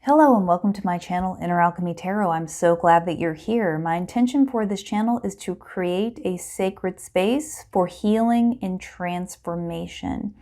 Hello and welcome to my channel, Inner Alchemy Tarot. I'm so glad that you're here. My intention for this channel is to create a sacred space for healing and transformation.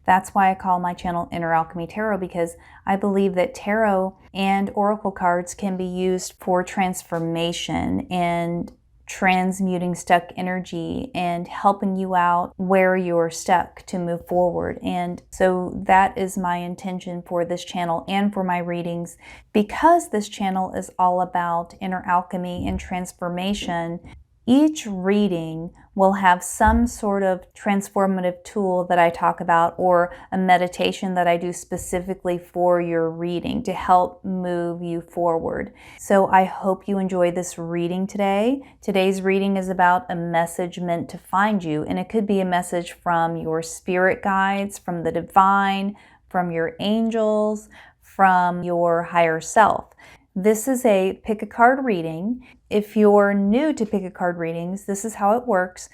That's why I call my channel Inner Alchemy Tarot, because I believe that tarot and oracle cards can be used for transformation and transmuting stuck energy and helping you out where you're stuck to move forward. And so that is my intention for this channel and for my readings. Because this channel is all about inner alchemy and transformation, each reading will have some sort of transformative tool that I talk about, or a meditation that I do specifically for your reading to help move you forward. So I hope you enjoy this reading today. Today's reading is about a message meant to find you, and it could be a message from your spirit guides, from the divine, from your angels, from your higher self. This is a pick a card reading. If you're new to pick a card readings, this is how it works.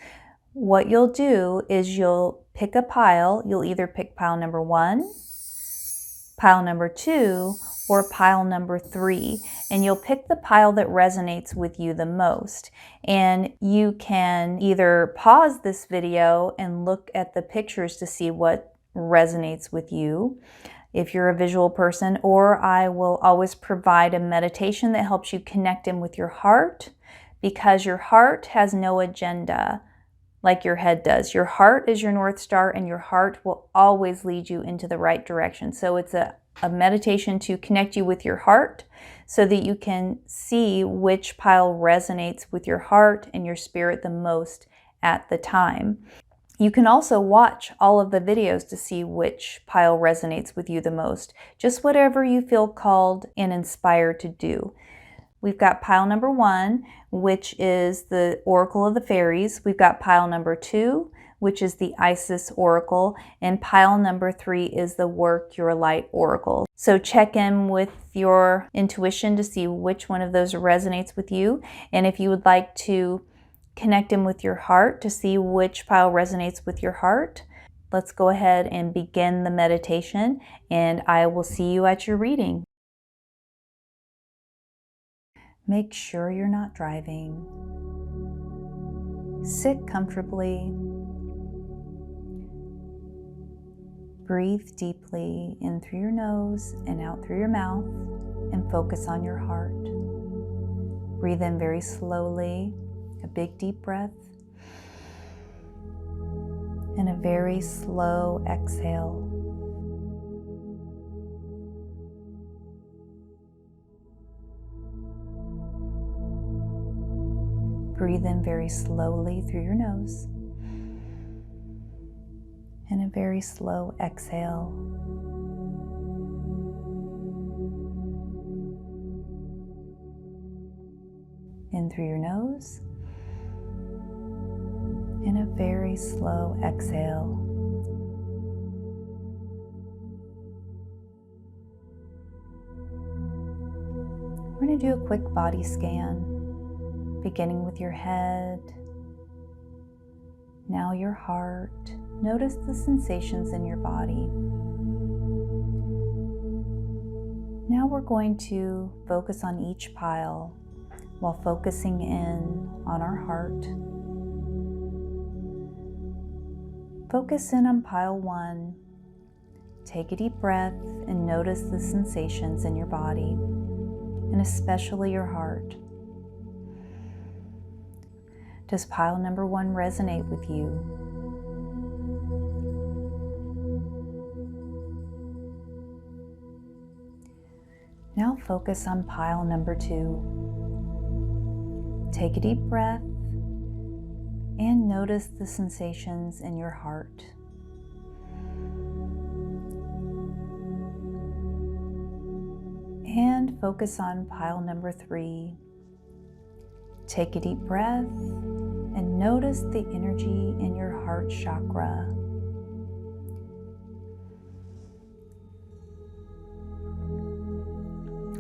What you'll do is you'll pick a pile. You'll either pick pile number 1, pile number 2, or pile number 3. And you'll pick the pile that resonates with you the most. And you can either pause this video and look at the pictures to see what resonates with you, if you're a visual person, or I will always provide a meditation that helps you connect in with your heart, because your heart has no agenda like your head does. Your heart is your North Star, and your heart will always lead you into the right direction. So it's a meditation to connect you with your heart so that you can see which pile resonates with your heart and your spirit the most at the time. You can also watch all of the videos to see which pile resonates with you the most. Just whatever you feel called and inspired to do. We've got pile number 1, which is the Oracle of the Fairies. We've got pile number 2, which is the Isis Oracle. And pile number 3 is the Work Your Light Oracle. So check in with your intuition to see which one of those resonates with you. And if you would like to connect in with your heart to see which pile resonates with your heart, let's go ahead and begin the meditation, and I will see you at your reading. Make sure you're not driving. Sit comfortably. Breathe deeply in through your nose and out through your mouth, and focus on your heart. Breathe in very slowly. A big deep breath, and a very slow exhale. Breathe in very slowly through your nose, and a very slow exhale. In through your nose, and a very slow exhale. We're going to do a quick body scan, beginning with your head, now your heart. Notice the sensations in your body. Now we're going to focus on each pile while focusing in on our heart. Focus in on pile 1. Take a deep breath and notice the sensations in your body, and especially your heart. Does pile number 1 resonate with you? Now focus on pile number 2. Take a deep breath and notice the sensations in your heart. And focus on pile number 3. Take a deep breath and notice the energy in your heart chakra.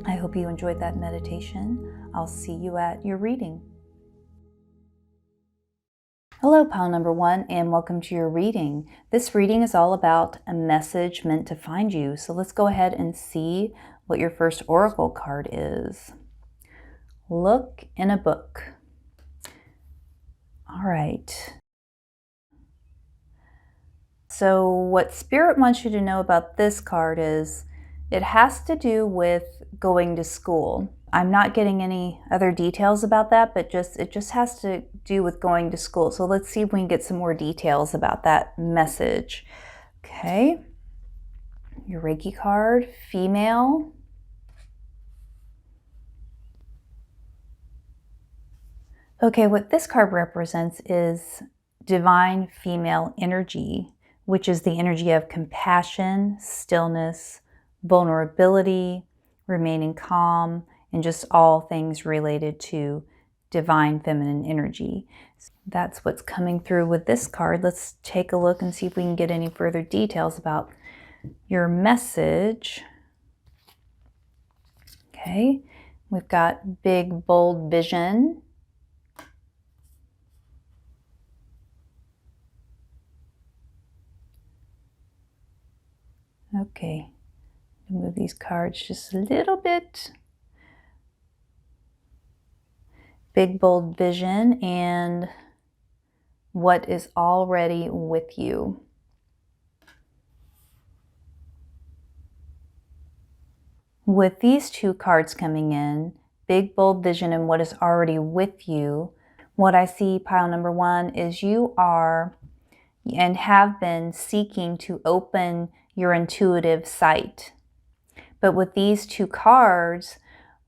I hope you enjoyed that meditation. I'll see you at your reading. Hello, pile number 1, and welcome to your reading. This reading is all about a message meant to find you. So let's go ahead and see what your first oracle card is. Look in a book. All right. So what Spirit wants you to know about this card is it has to do with going to school. I'm not getting any other details about that, but it just has to do with going to school. So let's see if we can get some more details about that message. Okay. Your Reiki card, female. Okay, what this card represents is divine female energy, which is the energy of compassion, stillness, vulnerability, remaining calm, and just all things related to divine feminine energy. That's what's coming through with this card. Let's take a look and see if we can get any further details about your message. Okay, we've got big, bold vision. Okay, move these cards just a little bit. Big, bold vision and what is already with you. With these two cards coming in, big, bold vision and what is already with you, what I see, pile number one, is you are and have been seeking to open your intuitive sight. But with these two cards,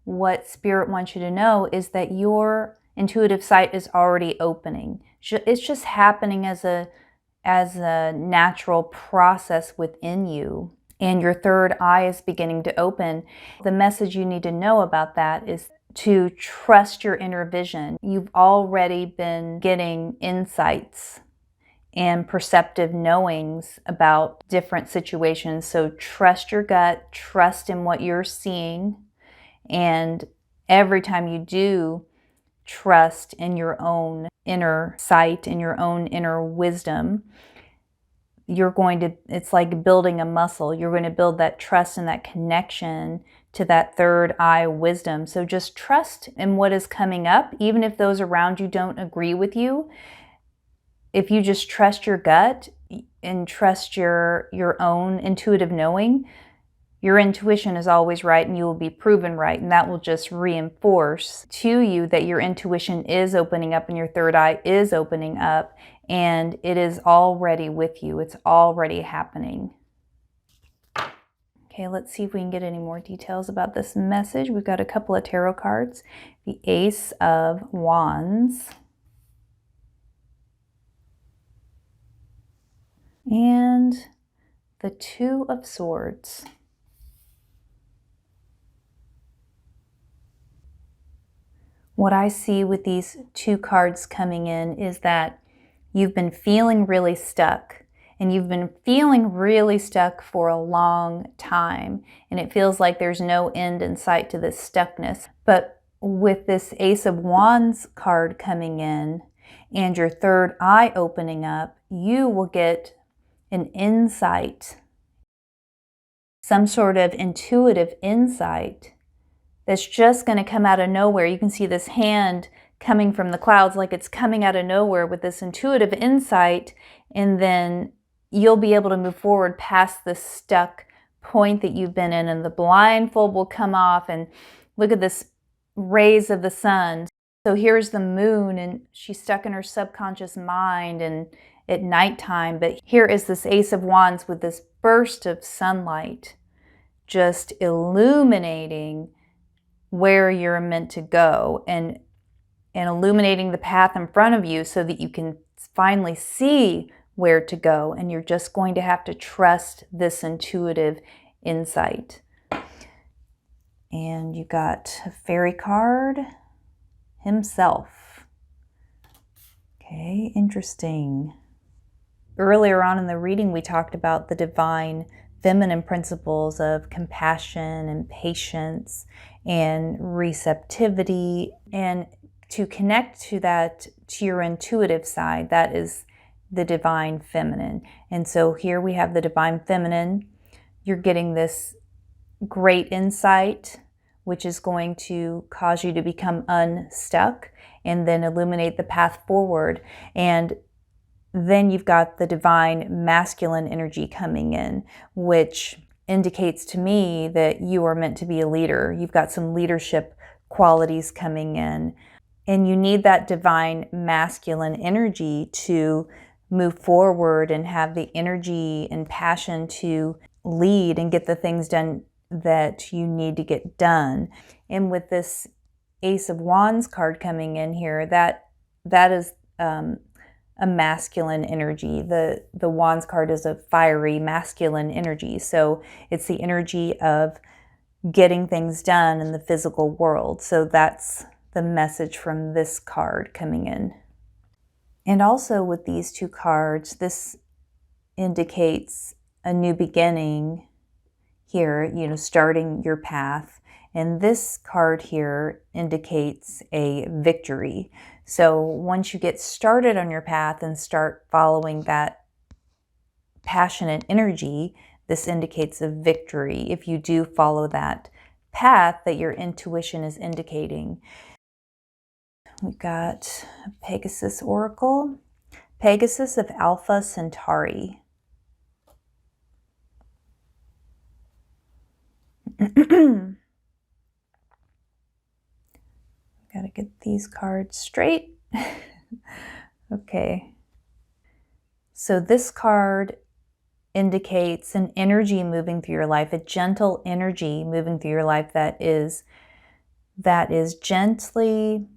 what Spirit wants you to know is that your intuitive sight is already opening. It's just happening as a natural process within you. And your third eye is beginning to open. The message you need to know about that is to trust your inner vision. You've already been getting insights and perceptive knowings about different situations. So trust your gut, trust in what you're seeing. And every time you do trust in your own inner sight, in your own inner wisdom, it's like building a muscle. You're going to build that trust and that connection to that third eye wisdom. So just trust in what is coming up, even if those around you don't agree with you. If you just trust your gut and trust your own intuitive knowing, your intuition is always right and you will be proven right. And that will just reinforce to you that your intuition is opening up and your third eye is opening up, and it is already with you. It's already happening. Okay, let's see if we can get any more details about this message. We've got a couple of tarot cards. The Ace of Wands. And the Two of Swords. What I see with these two cards coming in is that you've been feeling really stuck, and you've been feeling really stuck for a long time, and it feels like there's no end in sight to this stuckness. But with this Ace of Wands card coming in and your third eye opening up, you will get an insight, some sort of intuitive insight that's just going to come out of nowhere. You can see this hand coming from the clouds like it's coming out of nowhere with this intuitive insight, and then you'll be able to move forward past the stuck point that you've been in, and the blindfold will come off, and look at this rays of the sun. So here's the moon, and she's stuck in her subconscious mind and at nighttime, but here is this Ace of Wands with this burst of sunlight just illuminating where you're meant to go and illuminating the path in front of you so that you can finally see where to go, and you're just going to have to trust this intuitive insight. And you got a fairy card, himself. Okay, interesting. Earlier on in the reading, we talked about the divine feminine principles of compassion and patience and receptivity, and to connect to that, to your intuitive side, that is the divine feminine. And so here we have the divine feminine. You're getting this great insight, which is going to cause you to become unstuck and then illuminate the path forward. And then you've got the divine masculine energy coming in, which indicates to me that you are meant to be a leader. You've got some leadership qualities coming in, and you need that divine masculine energy to move forward and have the energy and passion to lead and get the things done that you need to get done. And with this Ace of Wands card coming in here, that is a masculine energy. The Wands card is a fiery masculine energy. So it's the energy of getting things done in the physical world. So that's the message from this card coming in. And also with these two cards, this indicates a new beginning here, starting your path. And this card here indicates a victory. So once you get started on your path and start following that passionate energy, this indicates a victory if you do follow that path that your intuition is indicating. We've got Pegasus Oracle, Pegasus of Alpha Centauri. Gotta get these cards straight. Okay. So this card indicates an energy moving through your life, a gentle energy moving through your life that is gently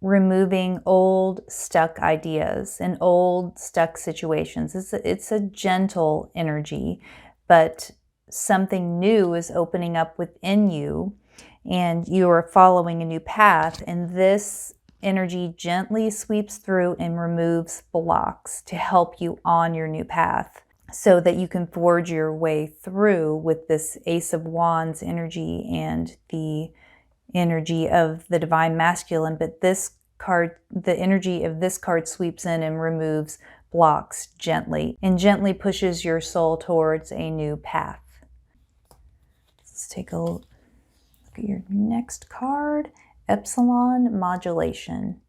removing old stuck ideas and old stuck situations. It's a gentle energy, but something new is opening up within you and you are following a new path, and this energy gently sweeps through and removes blocks to help you on your new path so that you can forge your way through with this Ace of Wands energy and the energy of the divine masculine. But this card, the energy of this card sweeps in and removes blocks gently and gently pushes your soul towards a new path. Let's take a look at your next card, Epsilon Modulation.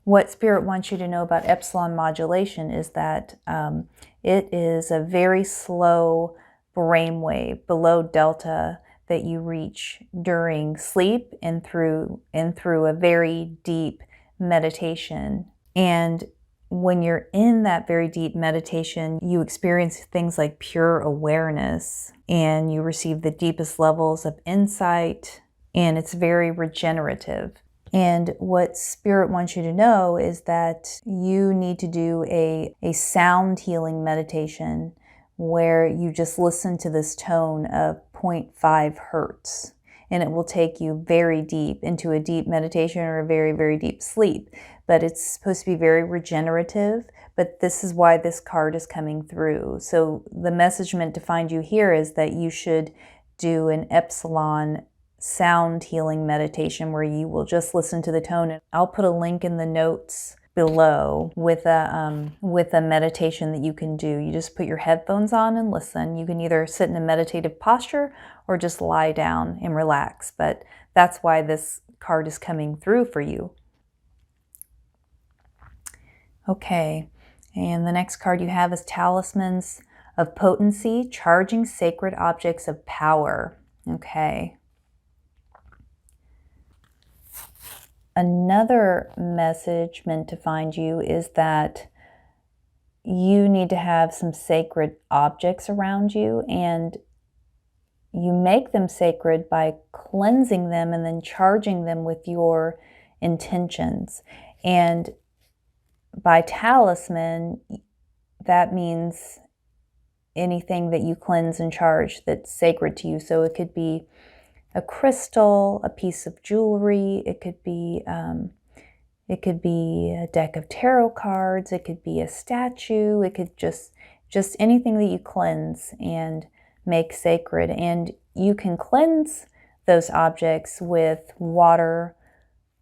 What Spirit wants you to know about Epsilon Modulation is that it is a very slow brainwave below delta that you reach during sleep and through a very deep meditation. And when you're in that very deep meditation, you experience things like pure awareness and you receive the deepest levels of insight, and it's very regenerative. And what Spirit wants you to know is that you need to do a sound healing meditation where you just listen to this tone of 0.5 hertz. And it will take you very deep into a deep meditation or a very, very deep sleep. But it's supposed to be very regenerative. But this is why this card is coming through. So the message meant to find you here is that you should do an Epsilon sound healing meditation where you will just listen to the tone. And I'll put a link in the notes below with a meditation that you can do. You just put your headphones on and listen. You can either sit in a meditative posture or just lie down and relax. But that's why this card is coming through for you. Okay, and the next card you have is Talismans of Potency, Charging Sacred Objects of Power. Okay. Another message meant to find you is that you need to have some sacred objects around you, and you make them sacred by cleansing them and then charging them with your intentions. And by talisman, that means anything that you cleanse and charge that's sacred to you. So it could be a crystal, a piece of jewelry, it could be a deck of tarot cards, it could be a statue, it could just anything that you cleanse and make sacred. And you can cleanse those objects with water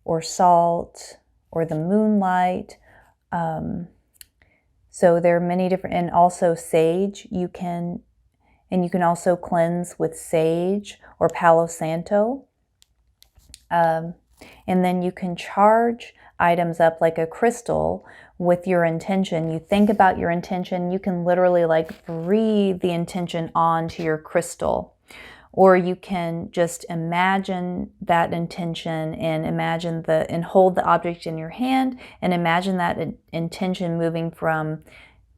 or salt or the moonlight. So there are many different, and also sage, you can also cleanse with sage or Palo Santo. And then you can charge items up like a crystal with your intention. You think about your intention, you can literally like breathe the intention onto your crystal. Or you can just imagine that intention and and hold the object in your hand and imagine that intention moving from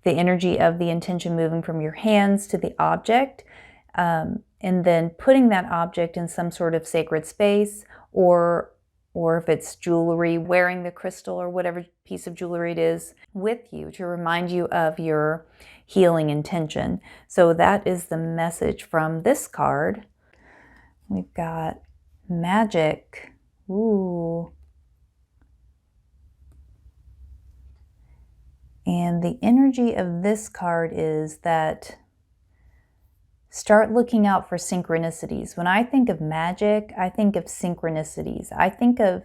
the energy of the intention moving from your hands to the object, and then putting that object in some sort of sacred space, or if it's jewelry, wearing the crystal or whatever piece of jewelry it is with you to remind you of your healing intention. So that is the message from this card. We've got magic. Ooh. And the energy of this card is that start looking out for synchronicities. When I think of magic, I think of synchronicities. I think of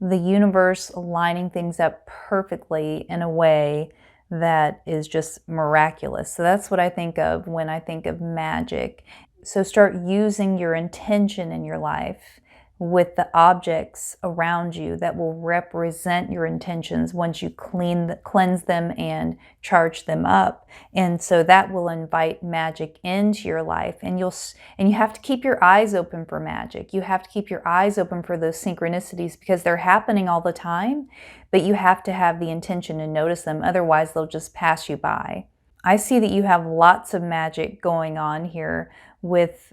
the universe lining things up perfectly in a way that is just miraculous. So that's what I think of when I think of magic. So start using your intention in your life with the objects around you that will represent your intentions once you cleanse them and charge them up. And so that will invite magic into your life. And you have to keep your eyes open for magic. You have to keep your eyes open for those synchronicities because they're happening all the time, but you have to have the intention to notice them. Otherwise, they'll just pass you by. I see that you have lots of magic going on here with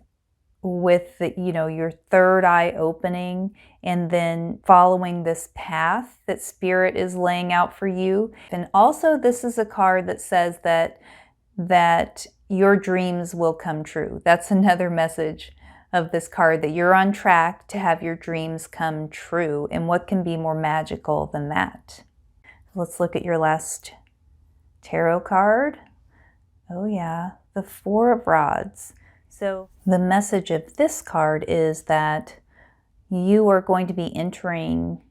the, your third eye opening and then following this path that Spirit is laying out for you. And also this is a card that says that your dreams will come true. That's another message of this card, that you're on track to have your dreams come true. And what can be more magical than that? Let's look at your last tarot card. Oh yeah, the Four of Rods. So the message of this card is that you are going to be entering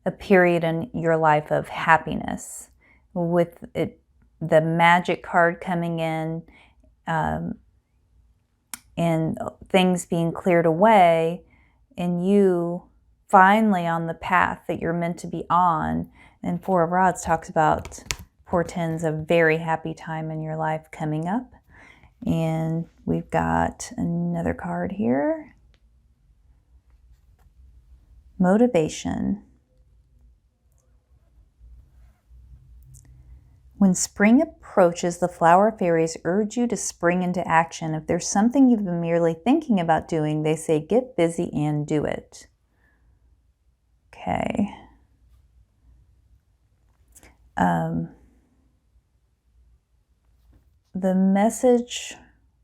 a period in your life of happiness, with the magic card coming in, and things being cleared away, and you finally on the path that you're meant to be on. And Four of Rods portends a very happy time in your life coming up. And we've got another card here. Motivation. When spring approaches, the flower fairies urge you to spring into action. If there's something you've been merely thinking about doing, they say get busy and do it. Okay. The message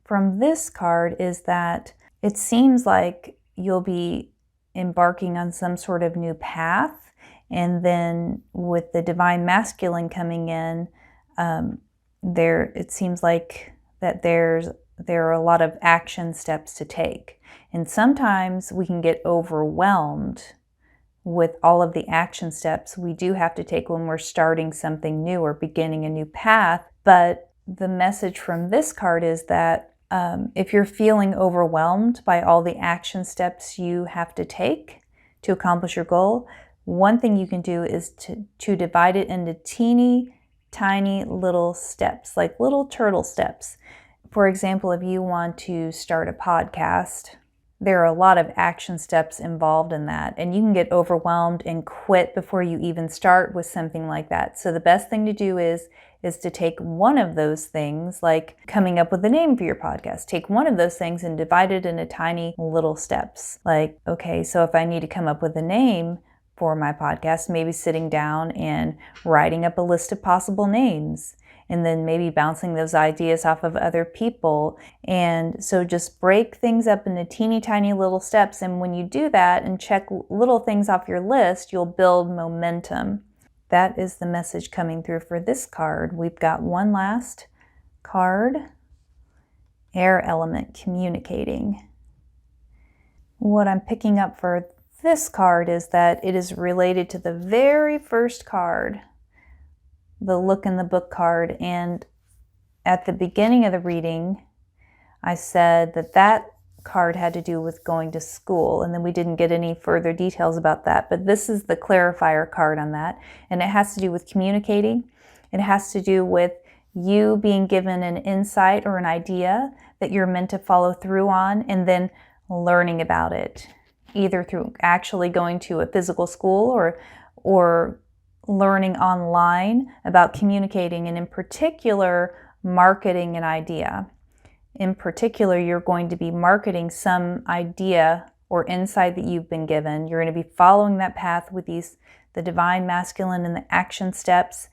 from this card is that it seems like you'll be embarking on some sort of new path, and then with the divine masculine coming in, it seems like that there are a lot of action steps to take. And sometimes we can get overwhelmed with all of the action steps we do have to take when we're starting something new or beginning a new path. But the message from this card is that if you're feeling overwhelmed by all the action steps you have to take to accomplish your goal, one thing you can do is to divide it into teeny tiny little steps, like little turtle steps. For example, if you want to start a podcast, there are a lot of action steps involved in that, and you can get overwhelmed and quit before you even start with something like that. So the best thing to do is to take one of those things, like coming up with a name for your podcast. Take one of those things and divide it into tiny little steps. Like, okay, so if I need to come up with a name for my podcast, maybe sitting down and writing up a list of possible names, and then maybe bouncing those ideas off of other people. And so just break things up into teeny tiny little steps. And when you do that and check little things off your list, you'll build momentum. That is the message coming through for this card. We've got one last card. Air element, communicating. What I'm picking up for this card is that it is related to the very first card the Look in the Book card, and at the beginning of the reading, I said that card had to do with going to school, and then we didn't get any further details about that. But this is the clarifier card on that, and it has to do with communicating. It has to do with you being given an insight or an idea that you're meant to follow through on, and then learning about it, either through actually going to a physical school or learning online about communicating, and in particular, marketing an idea. In particular, you're going to be marketing some idea or insight that you've been given. You're going to be following that path with the divine masculine and the action steps,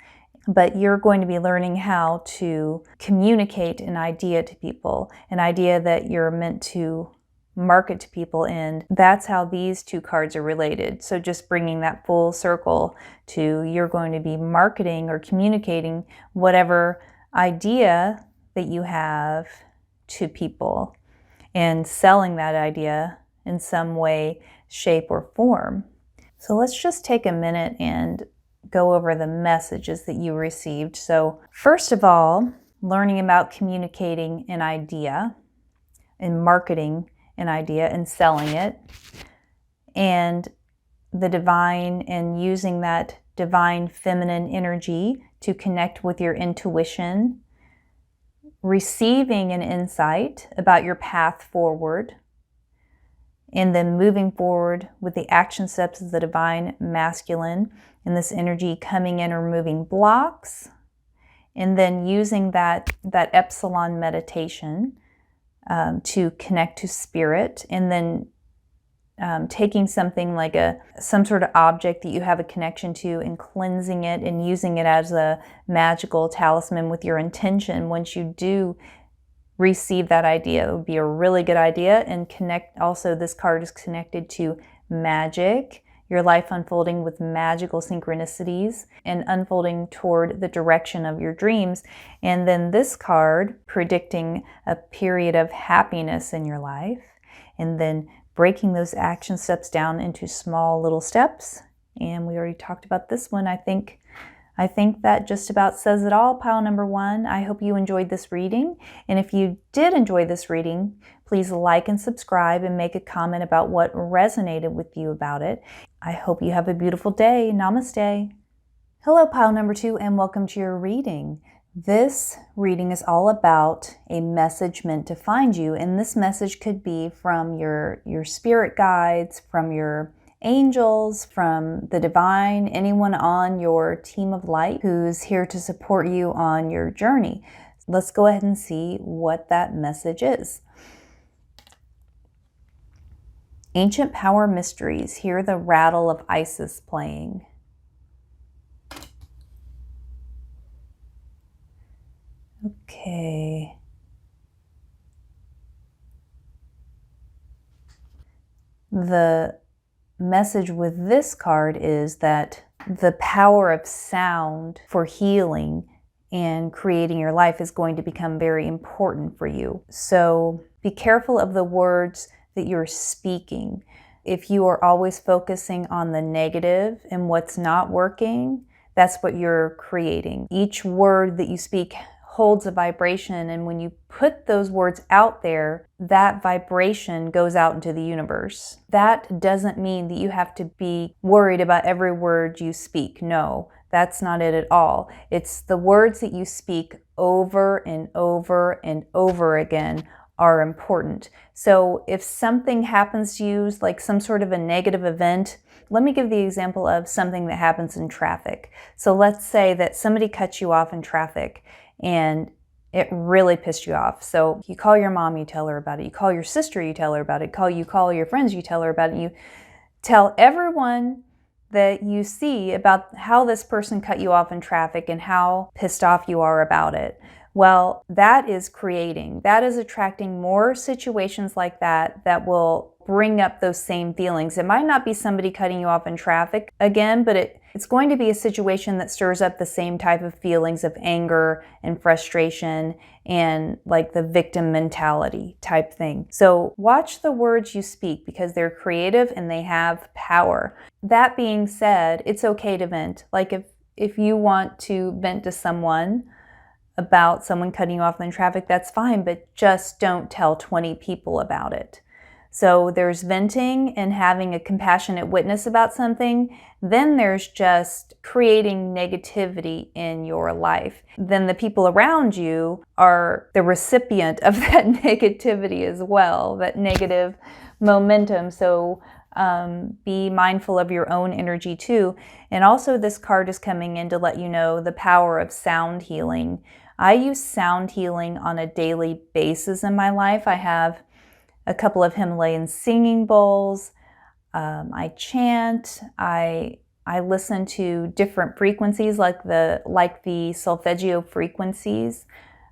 but you're going to be learning how to communicate an idea to people, an idea that you're meant to market to people, and that's how these two cards are related. So just bringing that full circle to, you're going to be marketing or communicating whatever idea that you have to people and selling that idea in some way, shape, or form. So let's just take a minute and go over the messages that you received. So first of all, learning about communicating an idea and marketing an idea and selling it, and the divine, and using that divine feminine energy to connect with your intuition, receiving an insight about your path forward, and then moving forward with the action steps of the divine masculine, and this energy coming in, removing blocks, and then using that Epsilon meditation to connect to spirit, and then taking something like some sort of object that you have a connection to and cleansing it and using it as a magical talisman with your intention. Once you do receive that idea, it would be a really good idea. And connect, also this card is connected to magic, your life unfolding with magical synchronicities and unfolding toward the direction of your dreams. And then this card predicting a period of happiness in your life, and then breaking those action steps down into small little steps. And we already talked about this one. I think that just about says it all, pile number one. I hope you enjoyed this reading. And if you did enjoy this reading, please like and subscribe and make a comment about what resonated with you about it. I hope you have a beautiful day. Namaste. Hello, pile number two, and welcome to your reading. This reading is all about a message meant to find you, and this message could be from your spirit guides, from your angels, from the divine, anyone on your team of light who's here to support you on your journey. Let's go ahead and see what that message is. Ancient power mysteries. Hear the rattle of Isis playing. Okay. The message with this card is that the power of sound for healing and creating your life is going to become very important for you. So be careful of the words that you're speaking. If you are always focusing on the negative and what's not working, that's what you're creating. Each word that you speak holds a vibration, and when you put those words out there, that vibration goes out into the universe. That doesn't mean that you have to be worried about every word you speak. No, that's not it at all. It's the words that you speak over and over and over again are important. So if something happens to you, like some sort of a negative event, let me give the example of something that happens in traffic. So let's say that somebody cuts you off in traffic and it really pissed you off. So you call your mom, you tell her about it. You call your sister, you tell her about it. You call your friends, you tell her about it. You tell everyone that you see about how this person cut you off in traffic and how pissed off you are about it. Well, that is attracting more situations like that will bring up those same feelings. It might not be somebody cutting you off in traffic again, but it's going to be a situation that stirs up the same type of feelings of anger and frustration and like the victim mentality type thing. So watch the words you speak because they're creative and they have power. That being said, it's okay to vent. Like if you want to vent to someone about someone cutting you off in traffic, that's fine, but just don't tell 20 people about it. So there's venting and having a compassionate witness about something. Then there's just creating negativity in your life. Then the people around you are the recipient of that negativity as well, that negative momentum. So be mindful of your own energy too. And also this card is coming in to let you know the power of sound healing. I use sound healing on a daily basis in my life. I have a couple of Himalayan singing bowls. I chant. I listen to different frequencies like the Soulfeggio frequencies.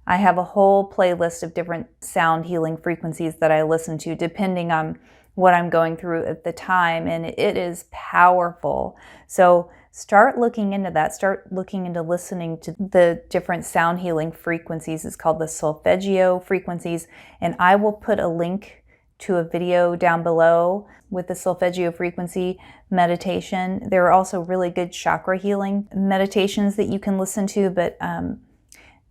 I have a whole playlist of different sound healing frequencies that I listen to depending on what I'm going through at the time, and it is powerful. So start looking into that. Start looking into listening to the different sound healing frequencies. It's called the Soulfeggio frequencies, and I will put a link to a video down below with the Soulfeggio frequency meditation. There are also really good chakra healing meditations that you can listen to, but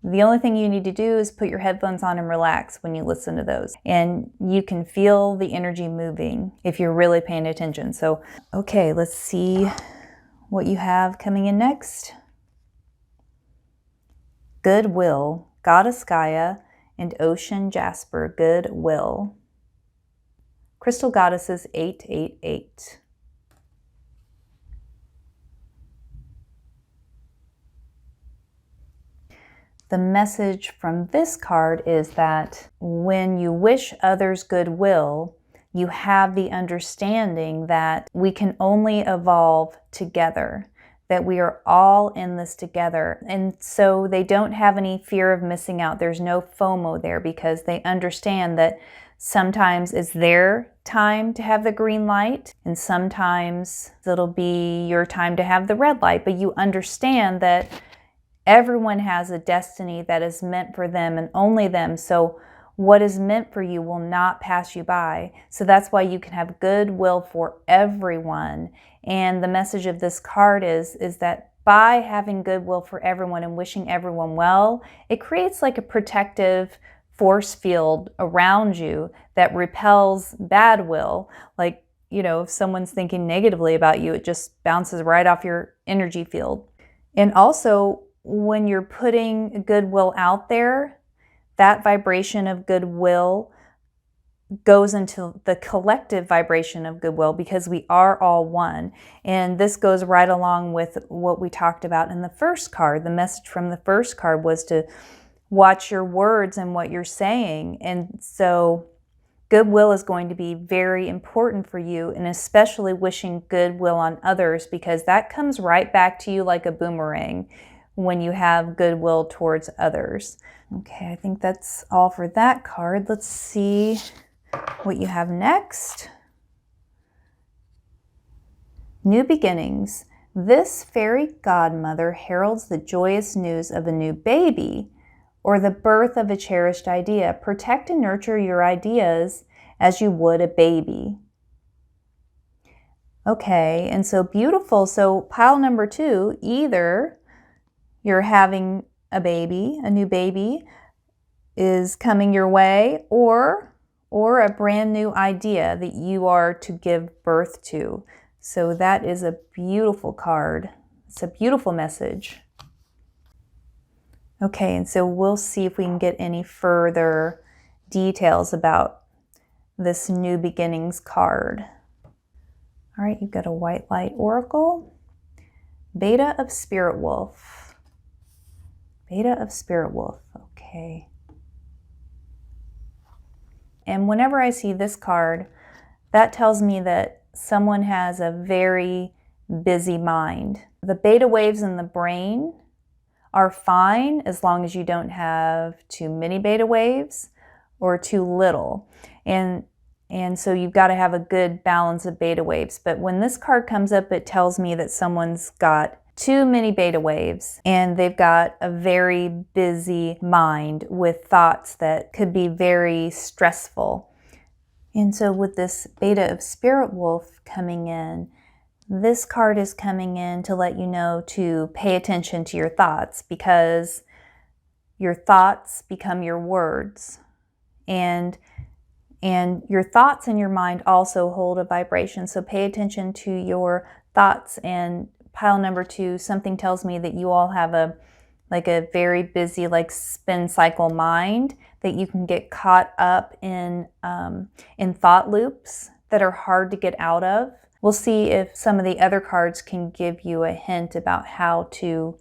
the only thing you need to do is put your headphones on and relax when you listen to those. And you can feel the energy moving if you're really paying attention. So, okay, let's see what you have coming in next. Goodwill, Goddess Gaia, and Ocean Jasper, Goodwill. Crystal Goddesses 888. The message from this card is that when you wish others goodwill, you have the understanding that we can only evolve together, that we are all in this together. And so they don't have any fear of missing out. There's no FOMO there because they understand that sometimes it's their time to have the green light, and sometimes it'll be your time to have the red light. But you understand that everyone has a destiny that is meant for them and only them. So what is meant for you will not pass you by. So that's why you can have goodwill for everyone. And the message of this card is that by having goodwill for everyone and wishing everyone well, it creates like a protective force field around you that repels bad will. Like, you know, if someone's thinking negatively about you, it just bounces right off your energy field. And also, when you're putting goodwill out there, that vibration of goodwill goes into the collective vibration of goodwill because we are all one. And this goes right along with what we talked about in the first card. The message from the first card was to watch your words and what you're saying. And so goodwill is going to be very important for you, and especially wishing goodwill on others, because that comes right back to you like a boomerang when you have goodwill towards others. Okay, I think that's all for that card. Let's see what you have next. New beginnings. This fairy godmother heralds the joyous news of a new baby or the birth of a cherished idea. Protect and nurture your ideas as you would a baby. Okay, and so beautiful. So pile number 2, either you're having a baby, a new baby is coming your way, or a brand new idea that you are to give birth to. So that is a beautiful card. It's a beautiful message. Okay, and so we'll see if we can get any further details about this new beginnings card. All right, you've got a white light oracle. Beta of Spirit Wolf. Beta of Spirit Wolf, okay. And whenever I see this card, that tells me that someone has a very busy mind. The beta waves in the brain are fine as long as you don't have too many beta waves or too little. And so you've got to have a good balance of beta waves. But when this card comes up, it tells me that someone's got too many beta waves and they've got a very busy mind with thoughts that could be very stressful. And so with this beta of Spirit Wolf coming in, This card is coming in to let you know to pay attention to your thoughts, because your thoughts become your words. And your thoughts and your mind also hold a vibration. So pay attention to your thoughts. And pile number 2, something tells me that you all have a very busy spin cycle mind, that you can get caught up in thought loops that are hard to get out of. We'll see if some of the other cards can give you a hint about how to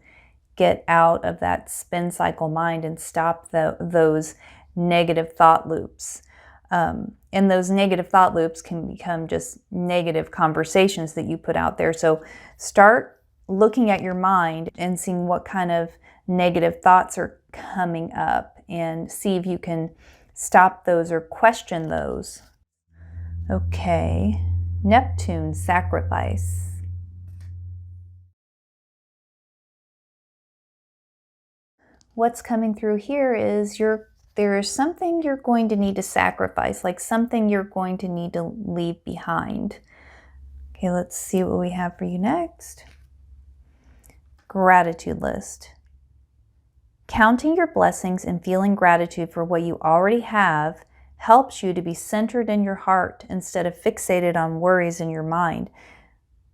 get out of that spin cycle mind and stop those negative thought loops. And those negative thought loops can become just negative conversations that you put out there. So start looking at your mind and seeing what kind of negative thoughts are coming up, and see if you can stop those or question those. Okay, Neptune, sacrifice. What's coming through here is there is something you're going to need to sacrifice, like something you're going to need to leave behind. Okay, let's see what we have for you next. Gratitude list. Counting your blessings and feeling gratitude for what you already have helps you to be centered in your heart instead of fixated on worries in your mind.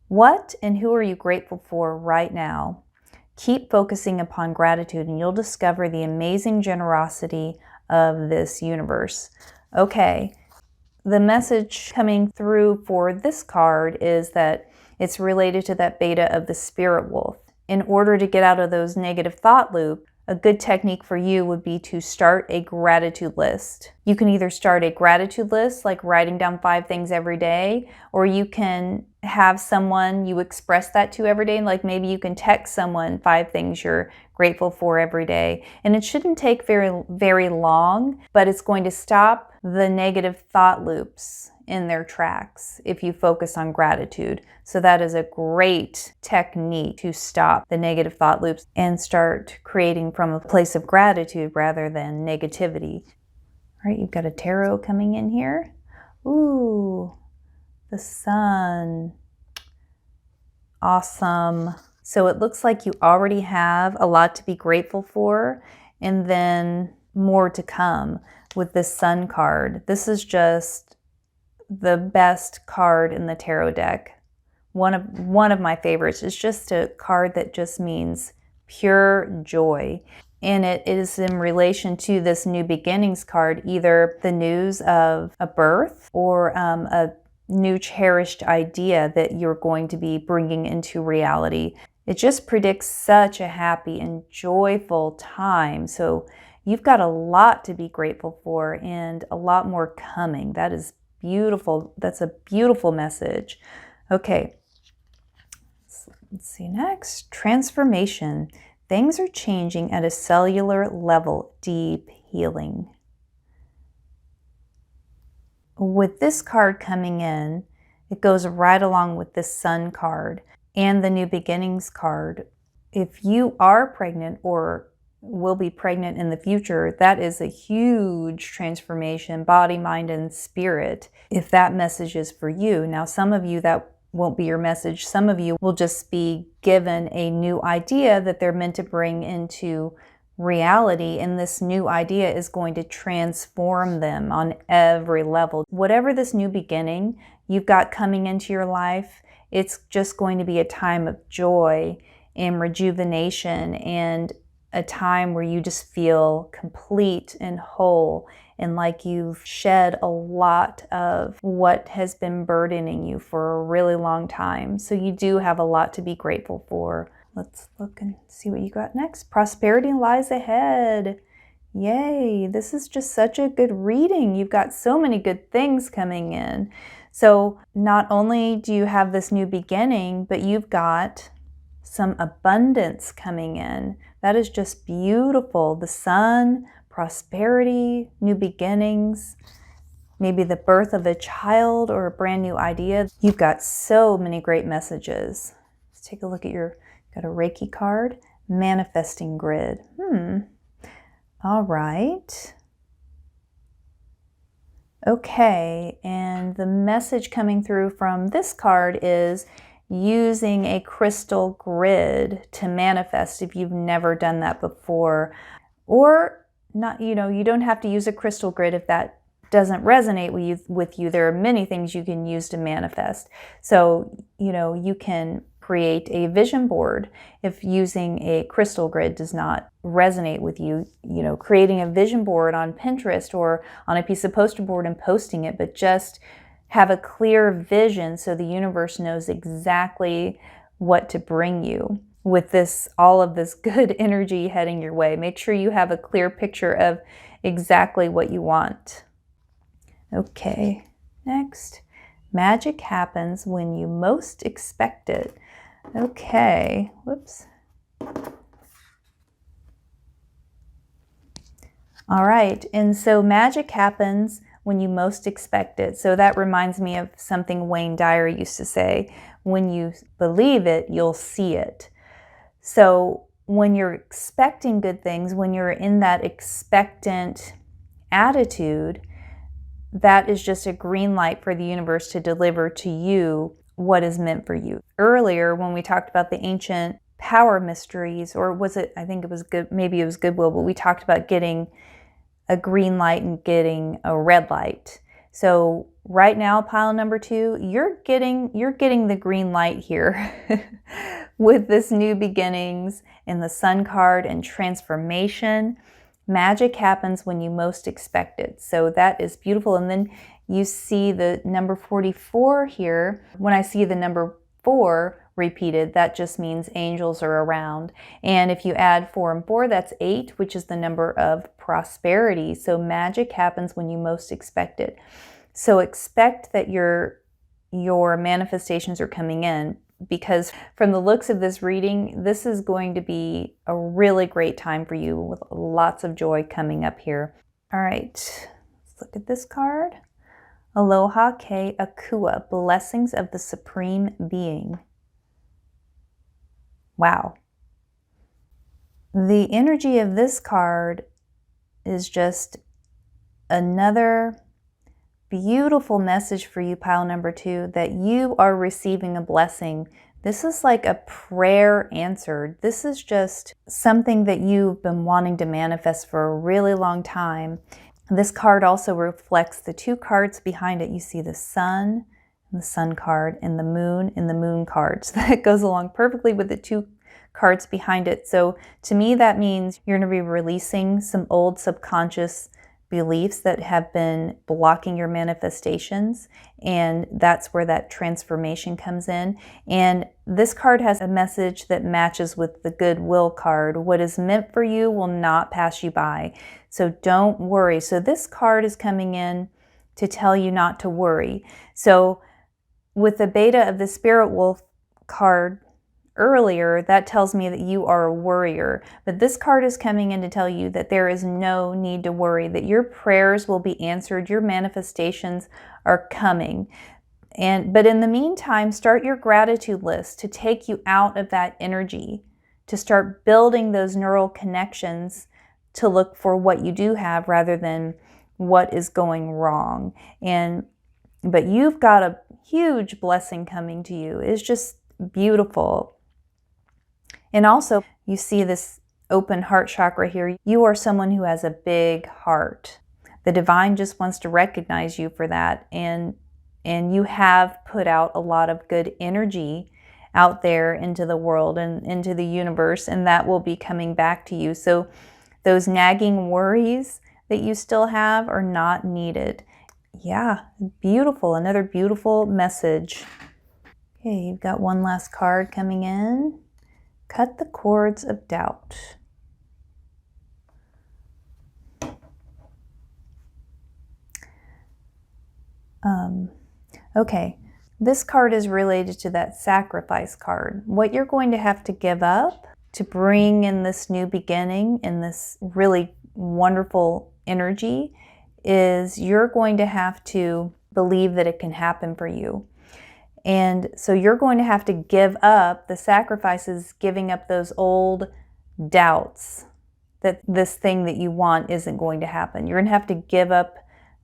What and who are you grateful for right now? Keep focusing upon gratitude and you'll discover the amazing generosity of this universe. Okay, the message coming through for this card is that it's related to that beta of the spirit wolf. In order to get out of those negative thought loop, a good technique for you would be to start a gratitude list. You can either start a gratitude list, like writing down 5 things every day, or you can have someone you express that to every day. Like maybe you can text someone 5 things you're grateful for every day. And it shouldn't take very, very long, but it's going to stop the negative thought loops in their tracks if you focus on gratitude. So that is a great technique to stop the negative thought loops and start creating from a place of gratitude rather than negativity. All right, you've got a tarot coming in here. Ooh, the sun. Awesome. So it looks like you already have a lot to be grateful for, and then more to come with this sun card. This is just the best card in the tarot deck. One of my favorites. It's just a card that just means pure joy. And it is in relation to this new beginnings card, either the news of a birth or a new cherished idea that you're going to be bringing into reality. It just predicts such a happy and joyful time. So you've got a lot to be grateful for and a lot more coming. That is beautiful. That's a beautiful message. Okay, let's see next. Transformation. Things are changing at a cellular level. Deep healing. With this card coming in, it goes right along with this sun card and the new beginnings card. If you are pregnant or will be pregnant in the future, that is a huge transformation, body, mind, and spirit, if that message is for you. Now, some of you, that won't be your message. Some of you will just be given a new idea that they're meant to bring into reality, and this new idea is going to transform them on every level. Whatever this new beginning you've got coming into your life, it's just going to be a time of joy and rejuvenation and a time where you just feel complete and whole and like you've shed a lot of what has been burdening you for a really long time. So you do have a lot to be grateful for. Let's look and see what you got next. Prosperity lies ahead. Yay, this is just such a good reading. You've got so many good things coming in. So not only do you have this new beginning, but you've got some abundance coming in. That is just beautiful. The sun, prosperity, new beginnings, maybe the birth of a child or a brand new idea. You've got so many great messages. Let's take a look at got a Reiki card, manifesting grid. All right. Okay, and the message coming through from this card is using a crystal grid to manifest if you've never done that before. Or not, you don't have to use a crystal grid if that doesn't resonate with you. There are many things you can use to manifest. So, you can create a vision board if using a crystal grid does not resonate with you. Creating a vision board on Pinterest or on a piece of poster board and posting it, but just have a clear vision so the universe knows exactly what to bring you with all of this good energy heading your way. Make sure you have a clear picture of exactly what you want. Okay, next. Magic happens when you most expect it. Okay, whoops. All right, and so magic happens when you most expect it. So that reminds me of something Wayne Dyer used to say, when you believe it, you'll see it. So when you're expecting good things, when you're in that expectant attitude, that is just a green light for the universe to deliver to you what is meant for you. Earlier, when we talked about the ancient power mysteries, or was it, I think it was good, maybe it was Goodwill, but we talked about getting a green light and getting a red light. So right now, pile number 2, you're getting the green light here with this new beginnings and the Sun card and transformation. Magic happens when you most expect it. So that is beautiful. And then you see the number 44 here. When I see the number 4 repeated, that just means angels are around. And if you add 4 and 4, that's 8, which is the number of prosperity. So magic happens when you most expect it. So expect that your manifestations are coming in, because from the looks of this reading, this is going to be a really great time for you with lots of joy coming up here. All right, let's look at this card. Aloha Ke Akua, blessings of the Supreme Being. Wow. The energy of this card is just another beautiful message for you, pile number 2, that you are receiving a blessing. This is like a prayer answered. This is just something that you've been wanting to manifest for a really long time. This card also reflects the 2 cards behind it. You see the sun and the sun card and the moon card. So that goes along perfectly with the 2 cards behind it. So to me, that means you're going to be releasing some old subconscious beliefs that have been blocking your manifestations, and that's where that transformation comes in. And this card has a message that matches with the Goodwill card. What is meant for you will not pass you by, so don't worry. So this card is coming in to tell you not to worry. So with the Beta of the Spirit Wolf card earlier, that tells me that you are a worrier. But this card is coming in to tell you that there is no need to worry, that your prayers will be answered, your manifestations are coming. But in the meantime, start your gratitude list to take you out of that energy, to start building those neural connections to look for what you do have rather than what is going wrong. But you've got a huge blessing coming to you. It's just beautiful. And also, you see this open heart chakra here. You are someone who has a big heart. The divine just wants to recognize you for that. And you have put out a lot of good energy out there into the world and into the universe, and that will be coming back to you. So those nagging worries that you still have are not needed. Yeah, beautiful. Another beautiful message. Okay, you've got one last card coming in. Cut the cords of doubt. Okay, this card is related to that sacrifice card. What you're going to have to give up to bring in this new beginning and this really wonderful energy is you're going to have to believe that it can happen for you. And so you're going to have to give up, the sacrifices, giving up those old doubts that this thing that you want isn't going to happen. You're going to have to give up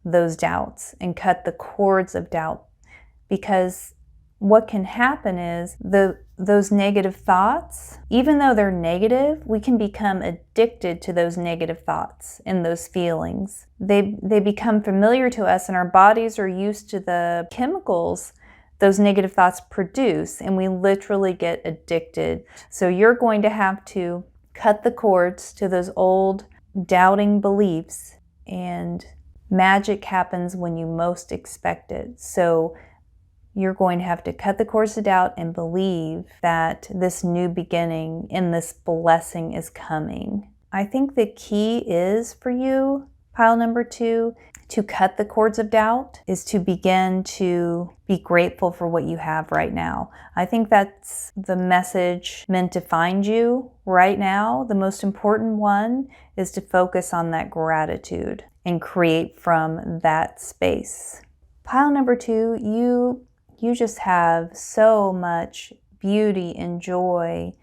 those doubts and cut the cords of doubt, because what can happen is those negative thoughts, even though they're negative, we can become addicted to those negative thoughts and those feelings. They become familiar to us, and our bodies are used to the chemicals those negative thoughts produce, and we literally get addicted. So you're going to have to cut the cords to those old doubting beliefs, and magic happens when you most expect it. So you're going to have to cut the cords to doubt and believe that this new beginning and this blessing is coming. I think the key is for you, pile number 2, to cut the cords of doubt is to begin to be grateful for what you have right now. I think that's the message meant to find you right now. The most important one is to focus on that gratitude and create from that space. Pile number 2, you just have so much beauty and joy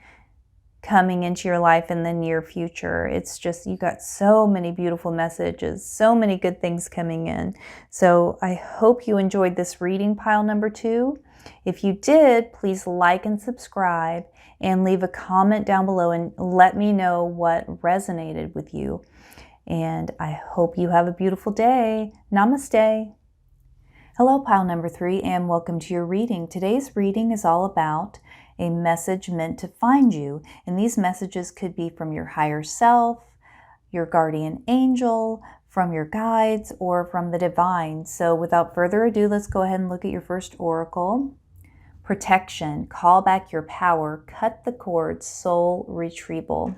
coming into your life in the near future. It's just, you got so many beautiful messages, so many good things coming in. So I hope you enjoyed this reading, pile number 2. If you did, please like and subscribe and leave a comment down below and let me know what resonated with you. And I hope you have a beautiful day. Namaste. Hello, pile number 3, and welcome to your reading. Today's reading is all about a message meant to find you. And these messages could be from your higher self, your guardian angel, from your guides, or from the divine. So without further ado, let's go ahead and look at your first oracle. Protection, call back your power, cut the cords, soul retrieval.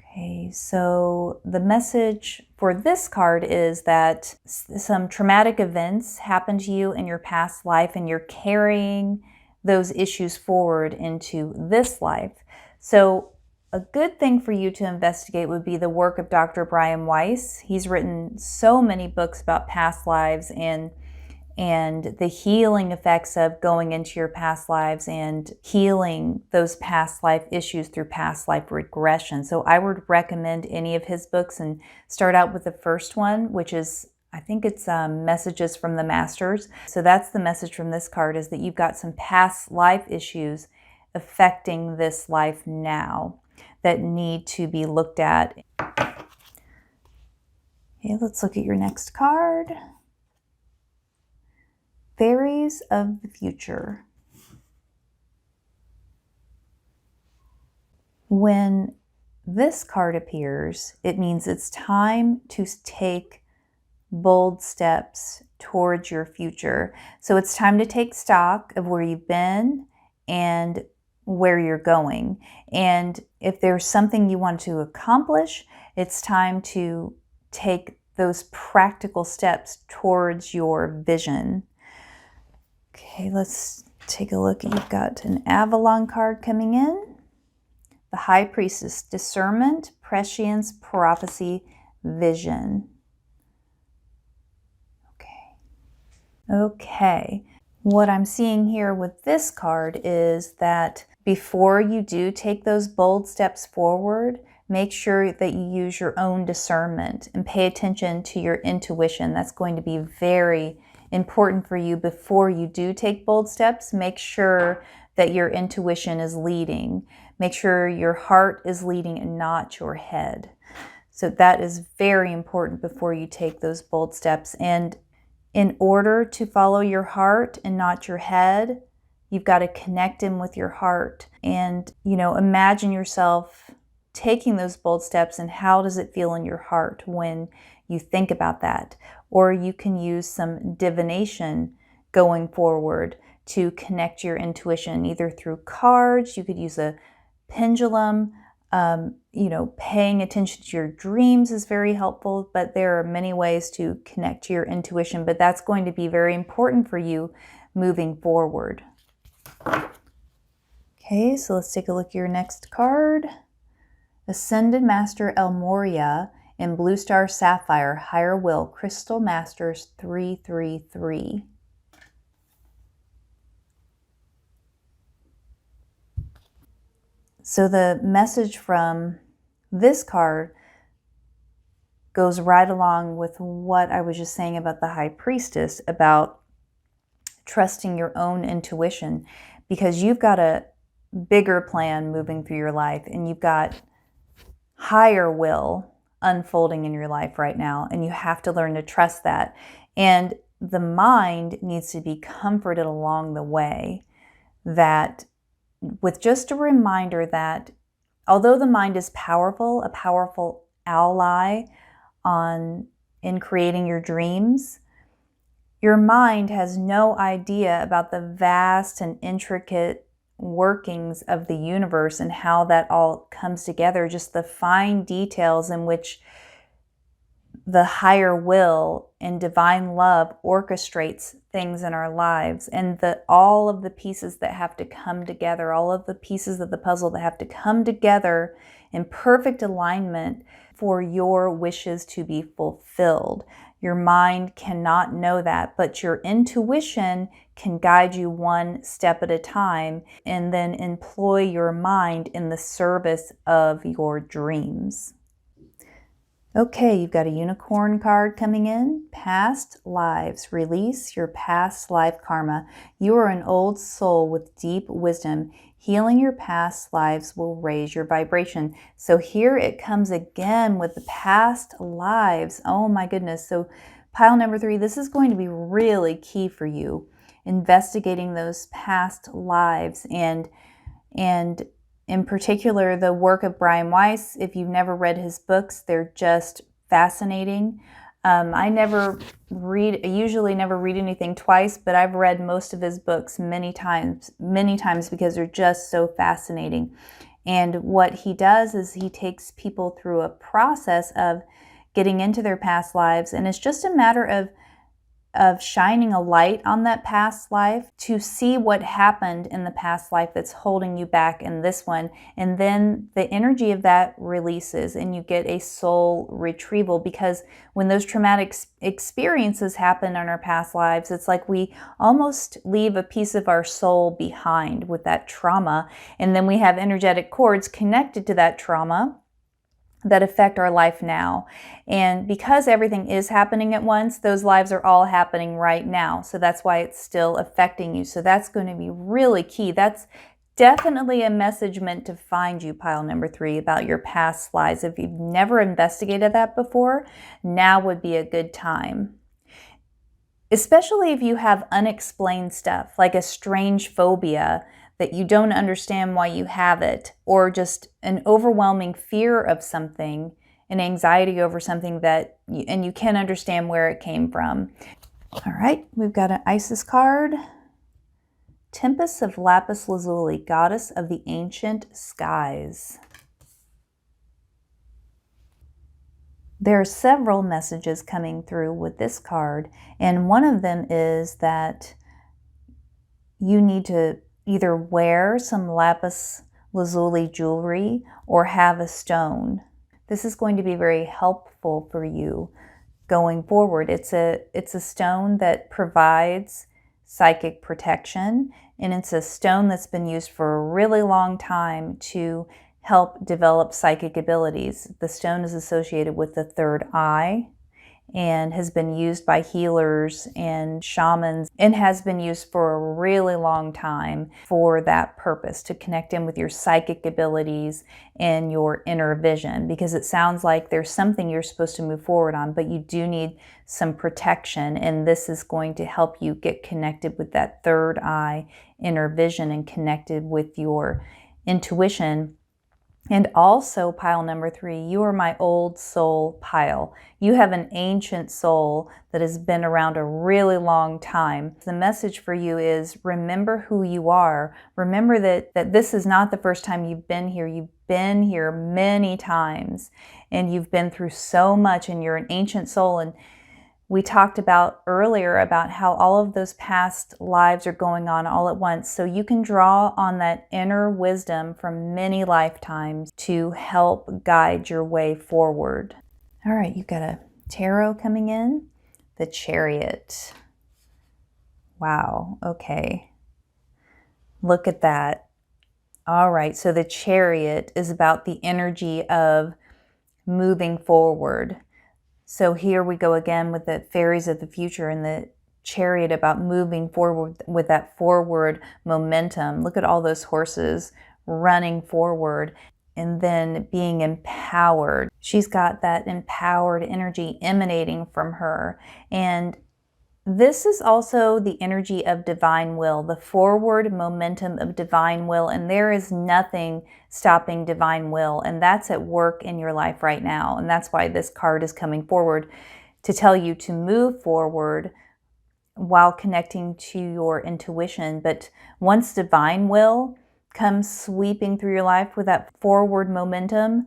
Okay, so the message for this card is that some traumatic events happened to you in your past life, and you're carrying those issues forward into this life. So a good thing for you to investigate would be the work of Dr. Brian Weiss. He's written so many books about past lives and the healing effects of going into your past lives and healing those past life issues through past life regression. So I would recommend any of his books and start out with the first one, which is, I think it's Messages from the Masters. So that's the message from this card, is that you've got some past life issues affecting this life now that need to be looked at. Okay, let's look at your next card. Fairies of the Future. When this card appears, it means it's time to take bold steps towards your future. So it's time to take stock of where you've been and where you're going. And if there's something you want to accomplish, it's time to take those practical steps towards your vision. Okay, let's take a look. You've got an Avalon card coming in. The High Priestess, discernment, prescience, prophecy, vision. Okay, what I'm seeing here with this card is that before you do take those bold steps forward, make sure that you use your own discernment and pay attention to your intuition. That's going to be very important for you before you do take bold steps. Make sure that your intuition is leading. Make sure your heart is leading and not your head. So that is very important before you take those bold steps. And in order to follow your heart and not your head, you've got to connect in with your heart and, imagine yourself taking those bold steps, and how does it feel in your heart when you think about that? Or you can use some divination going forward to connect your intuition, either through cards. You could use a pendulum. Paying attention to your dreams is very helpful, but there are many ways to connect to your intuition, but that's going to be very important for you moving forward. Okay, so let's take a look at your next card. Ascended Master El Moria in Blue Star Sapphire, Higher Will, Crystal Masters 333. So the message from this card goes right along with what I was just saying about the High Priestess, about trusting your own intuition, because you've got a bigger plan moving through your life, and you've got higher will unfolding in your life right now, and you have to learn to trust that. And the mind needs to be comforted along the way, that with just a reminder that although the mind is powerful, a powerful ally in creating your dreams, your mind has no idea about the vast and intricate workings of the universe and how that all comes together, just the fine details in which the higher will and divine love orchestrates things in our lives, and all of the pieces that have to come together, all of the pieces of the puzzle that have to come together in perfect alignment for your wishes to be fulfilled. Your mind cannot know that, but your intuition can guide you one step at a time, and then employ your mind in the service of your dreams. Okay, you've got a unicorn card coming in. Past lives. Release your past life karma. You are an old soul with deep wisdom. Healing your past lives will raise your vibration. So here it comes again with the past lives. Oh my goodness. So pile number 3, this is going to be really key for you. Investigating those past lives, and in particular, the work of Brian Weiss. If you've never read his books, they're just fascinating. I usually never read anything twice, but I've read most of his books many times because they're just so fascinating. And what he does is he takes people through a process of getting into their past lives, and it's just a matter of shining a light on that past life to see what happened in the past life that's holding you back in this one. And then the energy of that releases and you get a soul retrieval, because when those traumatic experiences happen in our past lives, it's like we almost leave a piece of our soul behind with that trauma. And then we have energetic cords connected to that trauma that affect our life now. And because everything is happening at once, those lives are all happening right now. So that's why it's still affecting you. So that's going to be really key. That's definitely a message meant to find you, pile number 3, about your past lives. If you've never investigated that before, now would be a good time. Especially if you have unexplained stuff, like a strange phobia that you don't understand why you have it, or just an overwhelming fear of something, an anxiety over something and you can't understand where it came from. All right, we've got an Isis card. Tempest of Lapis Lazuli, goddess of the ancient skies. There are several messages coming through with this card, and one of them is that you need to either wear some lapis lazuli jewelry or have a stone. This is going to be very helpful for you going forward. It's a stone that provides psychic protection, and it's a stone that's been used for a really long time to help develop psychic abilities. The stone is associated with the third eye and has been used by healers and shamans, and has been used for a really long time for that purpose, to connect in with your psychic abilities and your inner vision, because it sounds like there's something you're supposed to move forward on, but you do need some protection, and this is going to help you get connected with that third eye, inner vision, and connected with your intuition. And also, pile number 3, you are my old soul pile. You have an ancient soul that has been around a really long time. The message for you is, remember who you are. Remember that this is not the first time you've been here. You've been here many times, and you've been through so much, and you're an ancient soul. And we talked about earlier about how all of those past lives are going on all at once. So you can draw on that inner wisdom from many lifetimes to help guide your way forward. All right, you've got a tarot coming in, the Chariot. Wow, okay. Look at that. All right, so the Chariot is about the energy of moving forward. So here we go again with the fairies of the future, and the chariot, about moving forward with that forward momentum. Look at all those horses running forward and then being empowered. She's got that empowered energy emanating from her. And this is also the energy of divine will, the forward momentum of divine will, and there is nothing stopping divine will, and that's at work in your life right now. And that's why this card is coming forward to tell you to move forward while connecting to your intuition. But once divine will comes sweeping through your life with that forward momentum,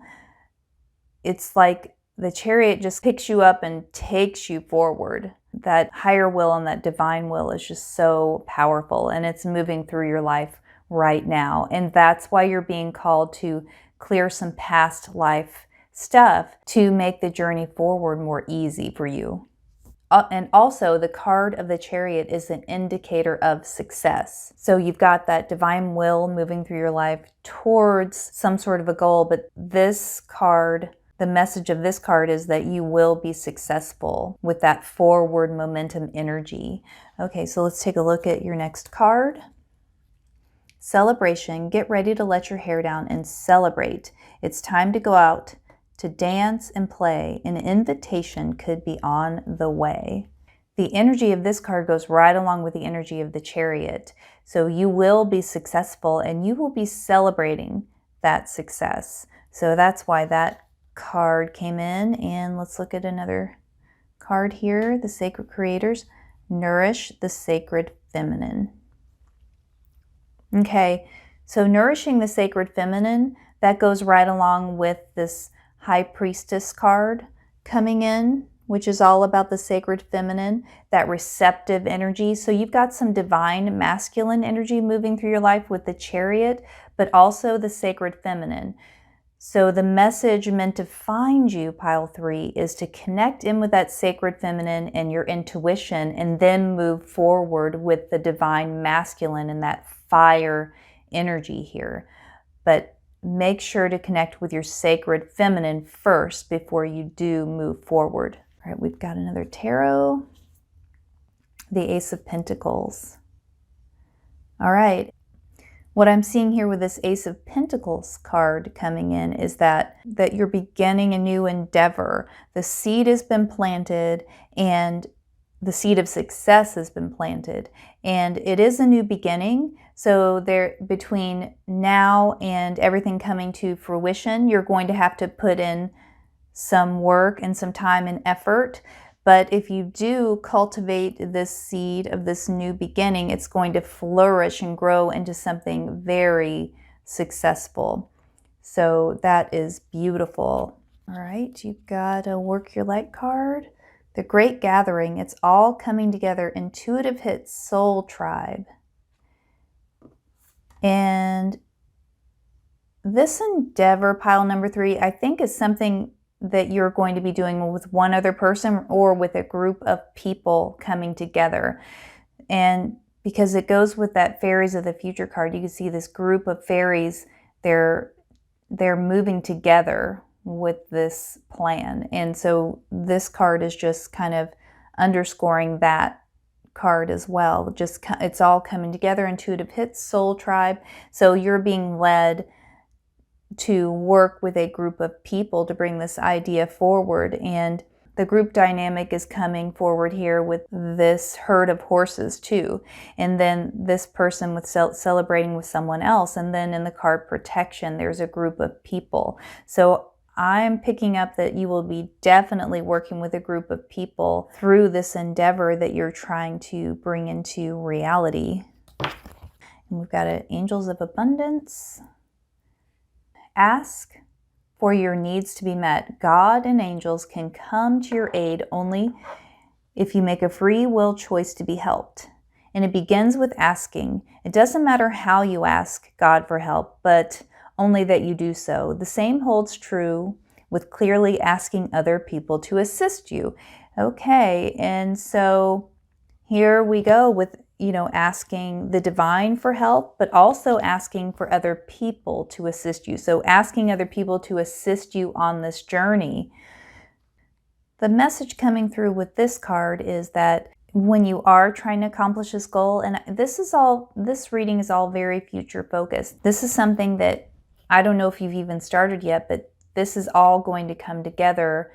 it's like the chariot just picks you up and takes you forward. That higher will and that divine will is just so powerful, and it's moving through your life right now. And that's why you're being called to clear some past life stuff to make the journey forward more easy for you. And also, the card of the chariot is an indicator of success. So you've got that divine will moving through your life towards some sort of a goal, but this card, the message of this card is that you will be successful with that forward momentum energy. Okay, so let's take a look at your next card. Celebration. Get ready to let your hair down and celebrate. It's time to go out to dance and play. An invitation could be on the way. The energy of this card goes right along with the energy of the chariot. So you will be successful and you will be celebrating that success. So that's why that card came in. And let's look at another card here. The Sacred Creators. Nourish the Sacred Feminine. Okay, so nourishing the Sacred Feminine, that goes right along with this High Priestess card coming in, which is all about the Sacred Feminine, that receptive energy. So you've got some divine masculine energy moving through your life with the chariot, but also the Sacred Feminine. So the message meant to find you, pile 3, is to connect in with that Sacred Feminine and your intuition, and then move forward with the divine masculine and that fire energy here. But make sure to connect with your Sacred Feminine first before you do move forward. All right, we've got another tarot. The Ace of Pentacles. All right. What I'm seeing here with this Ace of Pentacles card coming in is that you're beginning a new endeavor. The seed has been planted, and the seed of success has been planted, and it is a new beginning. So there, between now and everything coming to fruition, you're going to have to put in some work and some time and effort. But if you do cultivate this seed of this new beginning, it's going to flourish and grow into something very successful. So that is beautiful. All right, you've got a Work Your Light card. The Great Gathering. It's all coming together. Intuitive hits Soul Tribe. And this endeavor, pile number 3, I think is something that you're going to be doing with one other person or with a group of people coming together. And because it goes with that Fairies of the Future card, you can see this group of fairies, they're moving together with this plan. And so this card is just kind of underscoring that card as well. Just it's all coming together. Intuitive hits Soul Tribe. So you're being led to work with a group of people to bring this idea forward, and the group dynamic is coming forward here with this herd of horses too, and then this person with celebrating with someone else, and then in the card Protection there's a group of people. So I'm picking up that you will be definitely working with a group of people through this endeavor that you're trying to bring into reality. And we've got Angels of Abundance. Ask for your needs to be met. God and angels can come to your aid only if you make a free will choice to be helped. And it begins with asking. It doesn't matter how you ask God for help, but only that you do so. The same holds true with clearly asking other people to assist you. Okay, and so here we go with, asking the divine for help, but also asking for other people to assist you. So asking other people to assist you on this journey. The message coming through with this card is that when you are trying to accomplish this goal, and this reading is all very future focused. This is something that I don't know if you've even started yet, but this is all going to come together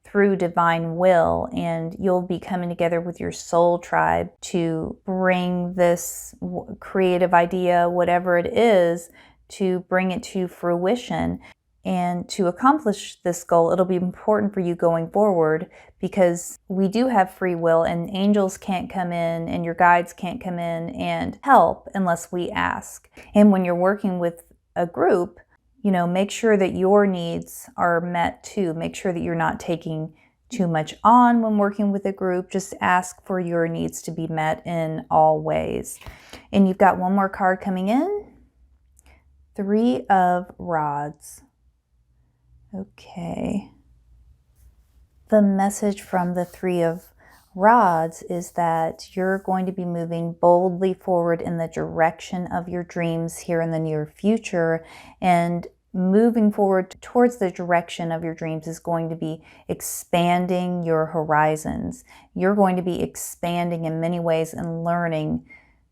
through divine will, and you'll be coming together with your soul tribe to bring this creative idea, whatever it is, to bring it to fruition. And to accomplish this goal, it'll be important for you going forward, because we do have free will, and angels can't come in and your guides can't come in and help unless we ask. And when you're working with a group, make sure that your needs are met too. Make sure that you're not taking too much on when working with a group. Just ask for your needs to be met in all ways. And you've got one more card coming in. 3 of Rods. Okay. The message from the 3 of Rods is that you're going to be moving boldly forward in the direction of your dreams here in the near future, and moving forward towards the direction of your dreams is going to be expanding your horizons. You're going to be expanding in many ways and learning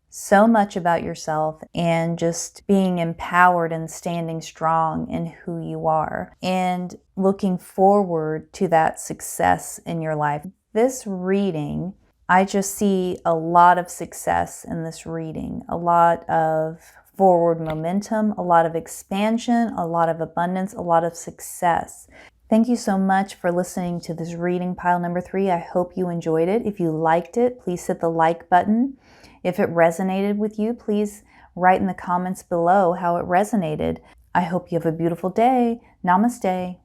so much about yourself, and just being empowered and standing strong in who you are, and looking forward to that success in your life. This reading, I just see a lot of success in this reading, a lot of forward momentum, a lot of expansion, a lot of abundance, a lot of success. Thank you so much for listening to this reading, pile number 3. I hope you enjoyed it. If you liked it, please hit the like button. If it resonated with you, please write in the comments below how it resonated. I hope you have a beautiful day. Namaste.